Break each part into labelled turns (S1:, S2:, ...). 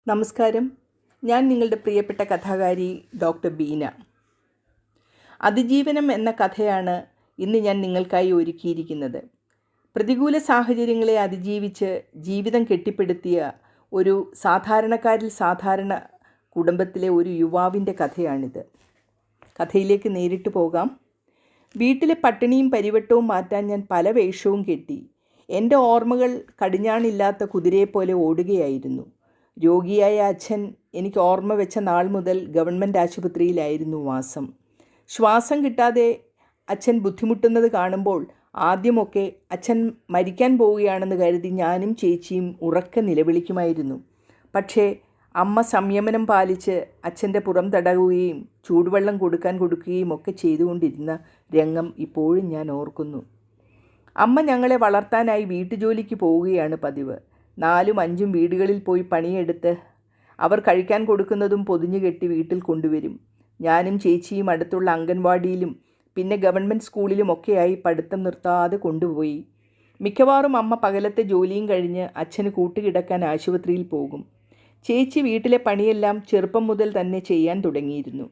S1: നമസ്കാരം. ഞാൻ നിങ്ങളുടെ പ്രിയപ്പെട്ട കഥാകാരി ഡോക്ടർ ബീന. അതിജീവനം എന്ന കഥയാണ് ഇന്ന് ഞാൻ നിങ്ങൾക്കായി ഒരുക്കിയിരിക്കുന്നത്. പ്രതികൂല സാഹചര്യങ്ങളെ അതിജീവിച്ച് ജീവിതം കെട്ടിപ്പടുത്തിയ ഒരു സാധാരണക്കാരിൽ സാധാരണ കുടുംബത്തിലെ ഒരു യുവാവിൻ്റെ കഥയാണിത്. കഥയിലേക്ക് നേരിട്ട് പോകാം. വീട്ടിലെ പട്ടിണിയും പരിവട്ടവും മാറ്റാൻ ഞാൻ പല വേഷവും കെട്ടി. എൻ്റെ ഓർമ്മകൾ കടിഞ്ഞാണില്ലാത്ത കുതിരയെപ്പോലെ ഓടുകയായിരുന്നു. രോഗിയായ അച്ഛൻ എനിക്ക് ഓർമ്മ വെച്ച നാൾ മുതൽ ഗവൺമെൻറ് ആശുപത്രിയിലായിരുന്നു വാസം. ശ്വാസം കിട്ടാതെ അച്ഛൻ ബുദ്ധിമുട്ടുന്നത് കാണുമ്പോൾ ആദ്യമൊക്കെ അച്ഛൻ മരിക്കാൻ പോവുകയാണെന്ന് കരുതി ഞാനും ചേച്ചിയും ഉറക്കെ നിലവിളിക്കുമായിരുന്നു. പക്ഷേ അമ്മ സംയമനം പാലിച്ച് അച്ഛൻ്റെ പുറം തടവുകയും ചൂടുവെള്ളം കൊടുക്കുകയും ഒക്കെ ചെയ്തുകൊണ്ടിരുന്ന രംഗം ഇപ്പോഴും ഞാൻ ഓർക്കുന്നു. അമ്മ ഞങ്ങളെ വളർത്താനായി വീട്ടുജോലിക്ക് പോവുകയാണ് പതിവ്. 4-5 വീടുകളിൽ പോയി പണിയെടുത്ത് അവർ കഴിക്കാൻ കൊടുക്കുന്നതും പൊതിഞ്ഞു കെട്ടി വീട്ടിൽ കൊണ്ടുവരും. ഞാനും ചേച്ചിയും അടുത്തുള്ള അംഗൻവാടിയിലും പിന്നെ ഗവൺമെൻറ് സ്കൂളിലുമൊക്കെയായി പഠിത്തം നിർത്താതെ കൊണ്ടുപോയി. മിക്കവാറും അമ്മ പകലത്തെ ജോലിയും കഴിഞ്ഞ് അച്ഛന് കൂട്ടുകിടക്കാൻ ആശുപത്രിയിൽ പോകും. ചേച്ചി വീട്ടിലെ പണിയെല്ലാം ചെറുപ്പം മുതൽ തന്നെ ചെയ്യാൻ തുടങ്ങിയിരുന്നു.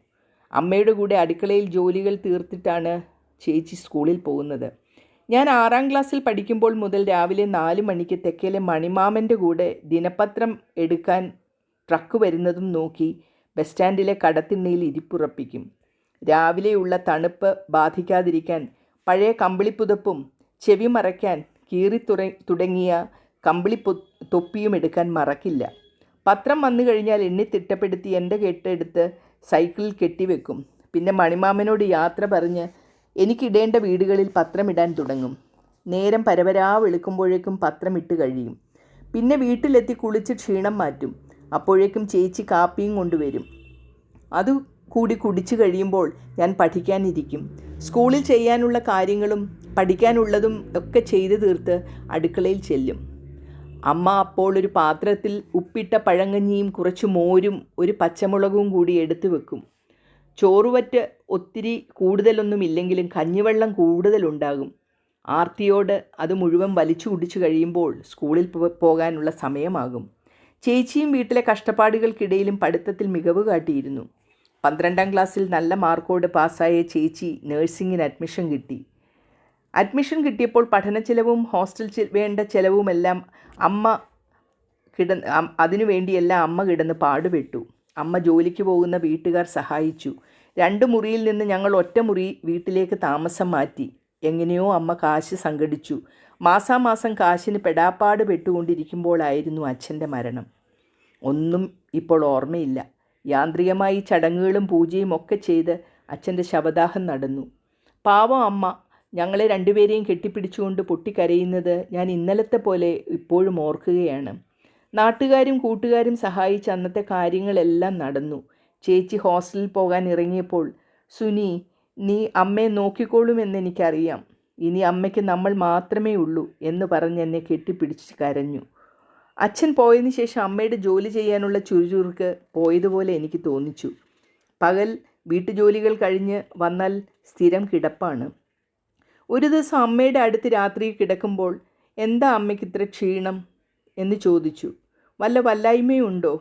S1: അമ്മയുടെ കൂടെ അടുക്കളയിൽ ജോലികൾ തീർത്തിട്ടാണ് ചേച്ചി സ്കൂളിൽ പോകുന്നത്. ഞാൻ 6ാം ക്ലാസ്സിൽ പഠിക്കുമ്പോൾ മുതൽ രാവിലെ 4 മണിക്ക് തെക്കേലെ മണിമാമൻ്റെ കൂടെ ദിനപത്രം എടുക്കാൻ ട്രക്ക് വരുന്നതും നോക്കി ബസ് സ്റ്റാൻഡിലെ കടത്തിണ്ണയിൽ ഇരിപ്പുറപ്പിക്കും. രാവിലെയുള്ള തണുപ്പ് ബാധിക്കാതിരിക്കാൻ പഴയ കമ്പിളിപ്പുതപ്പും ചെവി മറയ്ക്കാൻ തുടങ്ങിയ തൊപ്പിയും എടുക്കാൻ മറക്കില്ല. പത്രം വന്നു കഴിഞ്ഞാൽ എണ്ണി തിട്ടപ്പെടുത്തി എൻ്റെ കെട്ടെടുത്ത് സൈക്കിളിൽ കെട്ടിവെക്കും. പിന്നെ മണിമാമനോട് യാത്ര പറഞ്ഞ് എനിക്കിടേണ്ട വീടുകളിൽ പത്രമിടാൻ തുടങ്ങും. നേരം പരപരാ വെളുക്കുമ്പോഴേക്കും പത്രമിട്ട് കഴിയും. പിന്നെ വീട്ടിലെത്തി കുളിച്ച് ക്ഷീണം മാറ്റും. അപ്പോഴേക്കും ചേച്ചി കാപ്പിയും കൊണ്ടുവരും. അത് കൂടി കുടിച്ചു കഴിയുമ്പോൾ ഞാൻ പഠിക്കാനിരിക്കും. സ്കൂളിൽ ചെയ്യാനുള്ള കാര്യങ്ങളും പഠിക്കാനുള്ളതും ഒക്കെ ചെയ്തു തീർത്ത് അടുക്കളയിൽ ചെല്ലും. അമ്മ അപ്പോൾ ഒരു പാത്രത്തിൽ ഉപ്പിട്ട പഴങ്കഞ്ഞിയും കുറച്ച് മോരും ഒരു പച്ചമുളകും കൂടി എടുത്തു വെക്കും. ചോറുവറ്റ് ഒത്തിരി കൂടുതലൊന്നുമില്ലെങ്കിലും കഞ്ഞിവെള്ളം കൂടുതലുണ്ടാകും. ആർത്തിയോട് അത് മുഴുവൻ വലിച്ചു കുടിച്ചു കഴിയുമ്പോൾ സ്കൂളിൽ പോകാനുള്ള സമയമാകും. ചേച്ചിയും വീട്ടിലെ കഷ്ടപ്പാടുകൾക്കിടയിലും പഠിത്തത്തിൽ മികവ് കാട്ടിയിരുന്നു. 12ാം ക്ലാസ്സിൽ നല്ല മാർക്കോട് പാസ്സായ ചേച്ചി നഴ്സിംഗിന് അഡ്മിഷൻ കിട്ടിയപ്പോൾ പഠന ചെലവും ഹോസ്റ്റൽ വേണ്ട ചെലവുമെല്ലാം അതിനുവേണ്ടിയെല്ലാം അമ്മ കിടന്ന് പാടുപെട്ടു. അമ്മ ജോലിക്ക് പോകുന്ന വീട്ടുകാർ സഹായിച്ചു. 2 മുറിയിൽ നിന്ന് ഞങ്ങൾ ഒറ്റ മുറി വീട്ടിലേക്ക് താമസം മാറ്റി. എങ്ങനെയോ അമ്മ കാശ് സംഘടിച്ചു. മാസാമാസം കാശിന് പെടാപ്പാട് പെട്ടുകൊണ്ടിരിക്കുമ്പോഴായിരുന്നു അച്ഛൻ്റെ മരണം. ഒന്നും ഇപ്പോൾ ഓർമ്മയില്ല. യാന്ത്രികമായി ചടങ്ങുകളും പൂജയും ഒക്കെ ചെയ്ത് അച്ഛൻ്റെ ശവദാഹം നടന്നു. പാവം അമ്മ ഞങ്ങളെ 2 പേരെയും കെട്ടിപ്പിടിച്ചുകൊണ്ട് പൊട്ടിക്കരയുന്നത് ഞാൻ ഇന്നലത്തെ പോലെ ഇപ്പോഴും ഓർക്കുകയാണ്. നാട്ടുകാരും കൂട്ടുകാരും സഹായിച്ച് അന്നത്തെ കാര്യങ്ങളെല്ലാം നടന്നു. ചേച്ചി ഹോസ്റ്റലിൽ പോകാൻ ഇറങ്ങിയപ്പോൾ സുനി, നീ അമ്മയെ നോക്കിക്കോളുമെന്നെനിക്കറിയാം. ഇനി അമ്മയ്ക്ക് നമ്മൾ മാത്രമേ ഉള്ളൂ എന്ന് പറഞ്ഞ് എന്നെ കെട്ടിപ്പിടിച്ച് കരഞ്ഞു. അച്ഛൻ പോയതിന് ശേഷം അമ്മയുടെ ജോലി ചെയ്യാനുള്ള ചുറുചുറുക്ക് പോയതുപോലെ എനിക്ക് തോന്നിച്ചു. പകൽ വീട്ടുജോലികൾ കഴിഞ്ഞ് വന്നാൽ സ്ഥിരം കിടപ്പാണ്. ഒരു ദിവസം അമ്മയുടെ അടുത്ത് രാത്രി കിടക്കുമ്പോൾ എന്താ അമ്മയ്ക്ക് ഇത്ര ക്ഷീണം എന്ന് ചോദിച്ചു. വല്ല വല്ലായ്മയുണ്ടോ?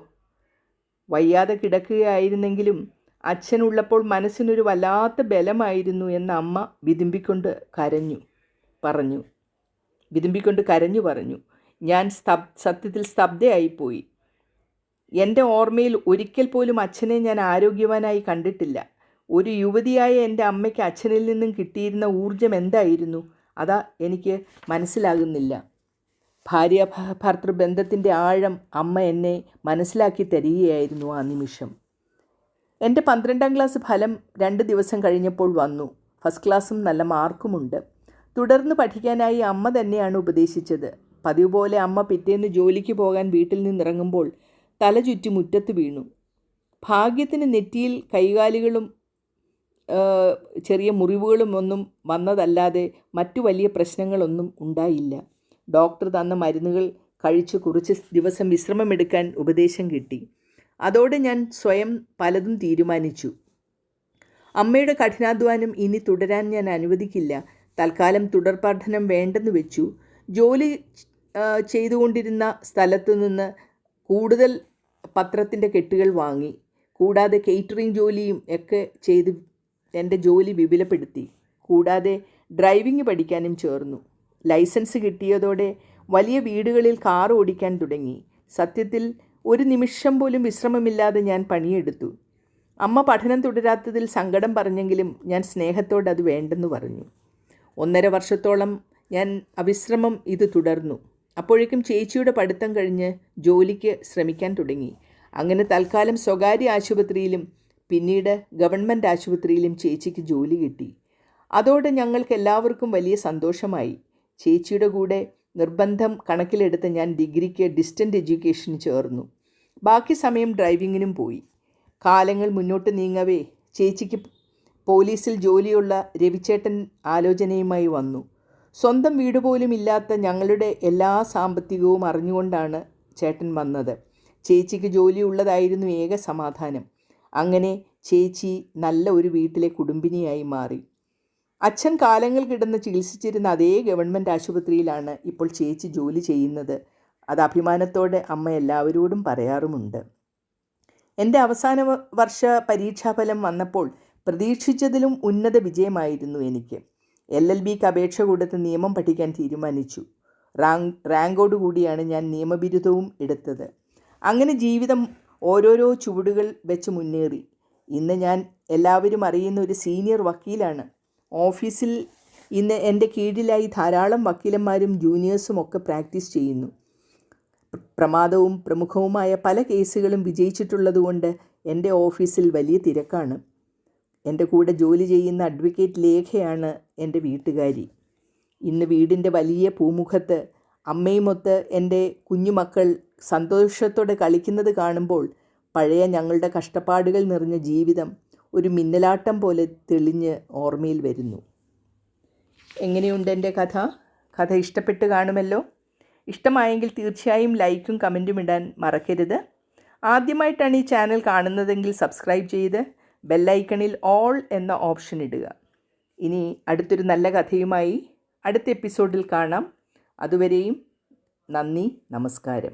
S1: വയ്യാതെ കിടക്കുകയായിരുന്നെങ്കിലും അച്ഛനുള്ളപ്പോൾ മനസ്സിനൊരു വല്ലാത്ത ബലമായിരുന്നു എന്ന് അമ്മ വിതുമ്പിക്കൊണ്ട് കരഞ്ഞു പറഞ്ഞു. ഞാൻ സത്യത്തിൽ സ്തബ്ധയായിപ്പോയി. എൻ്റെ ഓർമ്മയിൽ ഒരിക്കൽ പോലും അച്ഛനെ ഞാൻ ആരോഗ്യവാനായി കണ്ടിട്ടില്ല. ഒരു യുവതിയായ എൻ്റെ അമ്മയ്ക്ക് അച്ഛനിൽ നിന്നും കിട്ടിയിരുന്ന ഊർജം എന്തായിരുന്നു? അതാ എനിക്ക് മനസ്സിലാകുന്നില്ല. ഭാര്യ ഭർത്തൃബന്ധത്തിൻ്റെ ആഴം അമ്മ എന്നെ മനസ്സിലാക്കി തരികയായിരുന്നു ആ നിമിഷം. എൻ്റെ 12ാം ക്ലാസ് ഫലം 2 ദിവസം കഴിഞ്ഞപ്പോൾ വന്നു. ഫസ്റ്റ് ക്ലാസ്സും നല്ല മാർക്കുമുണ്ട്. തുടർന്ന് പഠിക്കാനായി അമ്മ തന്നെയാണ് ഉപദേശിച്ചത്. പതിവ് പോലെ അമ്മ പിറ്റേന്ന് ജോലിക്ക് പോകാൻ വീട്ടിൽ നിന്നിറങ്ങുമ്പോൾ തല ചുറ്റി മുറ്റത്ത് വീണു. ഭാഗ്യത്തിന് നെറ്റിയിൽ കൈകാലുകളും ചെറിയ മുറിവുകളും ഒന്നും വന്നതല്ലാതെ മറ്റു വലിയ പ്രശ്നങ്ങളൊന്നും ഉണ്ടായില്ല. ഡോക്ടർ തന്ന മരുന്നുകൾ കഴിച്ച് കുറച്ച് ദിവസം വിശ്രമമെടുക്കാൻ ഉപദേശം കിട്ടി. അതോടെ ഞാൻ സ്വയം പലതും തീരുമാനിച്ചു. അമ്മയുടെ കഠിനാധ്വാനം ഇനി തുടരാൻ ഞാൻ അനുവദിക്കില്ല. തൽക്കാലം തുടർ പഠനം വേണ്ടെന്ന് വെച്ചു. ജോലി ചെയ്തുകൊണ്ടിരുന്ന സ്ഥലത്തു നിന്ന് കൂടുതൽ പത്രത്തിൻ്റെ കെട്ടുകൾ വാങ്ങി. കൂടാതെ കേറ്ററിംഗ് ജോലിയും ഒക്കെ ചെയ്ത് എൻ്റെ ജോലി വിപുലപ്പെടുത്തി. കൂടാതെ ഡ്രൈവിംഗ് പഠിക്കാനും ചേർന്നു. ലൈസൻസ് കിട്ടിയതോടെ വലിയ വീടുകളിൽ കാർ ഓടിക്കാൻ തുടങ്ങി. സത്യത്തിൽ ഒരു നിമിഷം പോലും വിശ്രമമില്ലാതെ ഞാൻ പണിയെടുത്തു. അമ്മ പഠനം തുടരാത്തതിൽ സങ്കടം പറഞ്ഞെങ്കിലും ഞാൻ സ്നേഹത്തോടെ അത് വേണ്ടെന്ന് പറഞ്ഞു. 1.5 വർഷത്തോളം ഞാൻ അവിശ്രമം ഇത് തുടർന്നു. അപ്പോഴേക്കും ചേച്ചിയുടെ പഠിത്തം കഴിഞ്ഞ് ജോലിക്ക് ശ്രമിക്കാൻ തുടങ്ങി. അങ്ങനെ തൽക്കാലം സ്വകാര്യ ആശുപത്രിയിലും പിന്നീട് ഗവൺമെൻറ് ആശുപത്രിയിലും ചേച്ചിക്ക് ജോലി കിട്ടി. അതോടെ ഞങ്ങൾക്ക് എല്ലാവർക്കും വലിയ സന്തോഷമായി. ചേച്ചിയുടെ കൂടെ നിർബന്ധം കണക്കിലെടുത്ത് ഞാൻ ഡിഗ്രിക്ക് ഡിസ്റ്റൻ്റ് എഡ്യൂക്കേഷന് ചേർന്നു. ബാക്കി സമയം ഡ്രൈവിങ്ങിനും പോയി. കാലങ്ങൾ മുന്നോട്ട് നീങ്ങവേ ചേച്ചിക്ക് പോലീസിൽ ജോലിയുള്ള രവിച്ചേട്ടൻ ആലോചനയുമായി വന്നു. സ്വന്തം വീട് പോലും ഇല്ലാത്ത ഞങ്ങളുടെ എല്ലാ സാമ്പത്തികവും അറിഞ്ഞുകൊണ്ടാണ് ചേട്ടൻ വന്നത്. ചേച്ചിക്ക് ജോലിയുള്ളതായിരുന്നു ഏക സമാധാനം. അങ്ങനെ ചേച്ചി നല്ല ഒരു വീട്ടിലെ കുടുംബിനിയായി മാറി. അച്ഛൻ കാലങ്ങൾ കിടന്ന് ചികിത്സിച്ചിരുന്ന അതേ ഗവൺമെൻറ് ആശുപത്രിയിലാണ് ഇപ്പോൾ ചേച്ചി ജോലി ചെയ്യുന്നത്. അത് അഭിമാനത്തോടെ അമ്മ എല്ലാവരോടും പറയാറുമുണ്ട്. എൻ്റെ അവസാന വർഷ പരീക്ഷാഫലം വന്നപ്പോൾ പ്രതീക്ഷിച്ചതിലും ഉന്നത വിജയമായിരുന്നു എനിക്ക്. LLBക്ക് അപേക്ഷ കൊടുത്ത് നിയമം പഠിക്കാൻ തീരുമാനിച്ചു. റാങ്കോടുകൂടിയാണ് ഞാൻ നിയമബിരുദവും എടുത്തത്. അങ്ങനെ ജീവിതം ഓരോരോ ചുവടുകൾ വെച്ച് മുന്നേറി. ഇന്ന് ഞാൻ എല്ലാവരും അറിയുന്ന ഒരു സീനിയർ വക്കീലാണ്. ഓഫീസിൽ ഇന്ന് എൻ്റെ കീഴിലായി ധാരാളം വക്കീലന്മാരും ജൂനിയേഴ്സും ഒക്കെ പ്രാക്ടീസ് ചെയ്യുന്നു. പ്രമാദവും പ്രമുഖവുമായ പല കേസുകളും വിജയിച്ചിട്ടുള്ളതുകൊണ്ട് എൻ്റെ ഓഫീസിൽ വലിയ തിരക്കാണ്. എൻ്റെ കൂടെ ജോലി ചെയ്യുന്ന അഡ്വക്കേറ്റ് ലേഖയാണ് എൻ്റെ വീട്ടുകാരി. ഇന്ന് വീടിൻ്റെ വലിയ പൂമുഖത്ത് അമ്മയുമൊത്ത് എൻ്റെ കുഞ്ഞുമക്കൾ സന്തോഷത്തോടെ കളിക്കുന്നത് കാണുമ്പോൾ പഴയ ഞങ്ങളുടെ കഷ്ടപ്പാടുകൾ നിറഞ്ഞ ജീവിതം ഒരു മിന്നലാട്ടം പോലെ തെളിഞ്ഞ് ഓർമ്മയിൽ വരുന്നു. എങ്ങനെയുണ്ട് എൻ്റെ കഥ ഇഷ്ടപ്പെട്ട് കാണുമല്ലോ. ഇഷ്ടമായെങ്കിൽ തീർച്ചയായും ലൈക്കും കമൻറ്റും ഇടാൻ മറക്കരുത്. ആദ്യമായിട്ടാണ് ഈ ചാനൽ കാണുന്നതെങ്കിൽ സബ്സ്ക്രൈബ് ചെയ്ത് ബെല്ലൈക്കണിൽ ഓൾ എന്ന ഓപ്ഷൻ ഇടുക. ഇനി അടുത്തൊരു നല്ല കഥയുമായി അടുത്ത എപ്പിസോഡിൽ കാണാം. അതുവരെയും നന്ദി, നമസ്കാരം.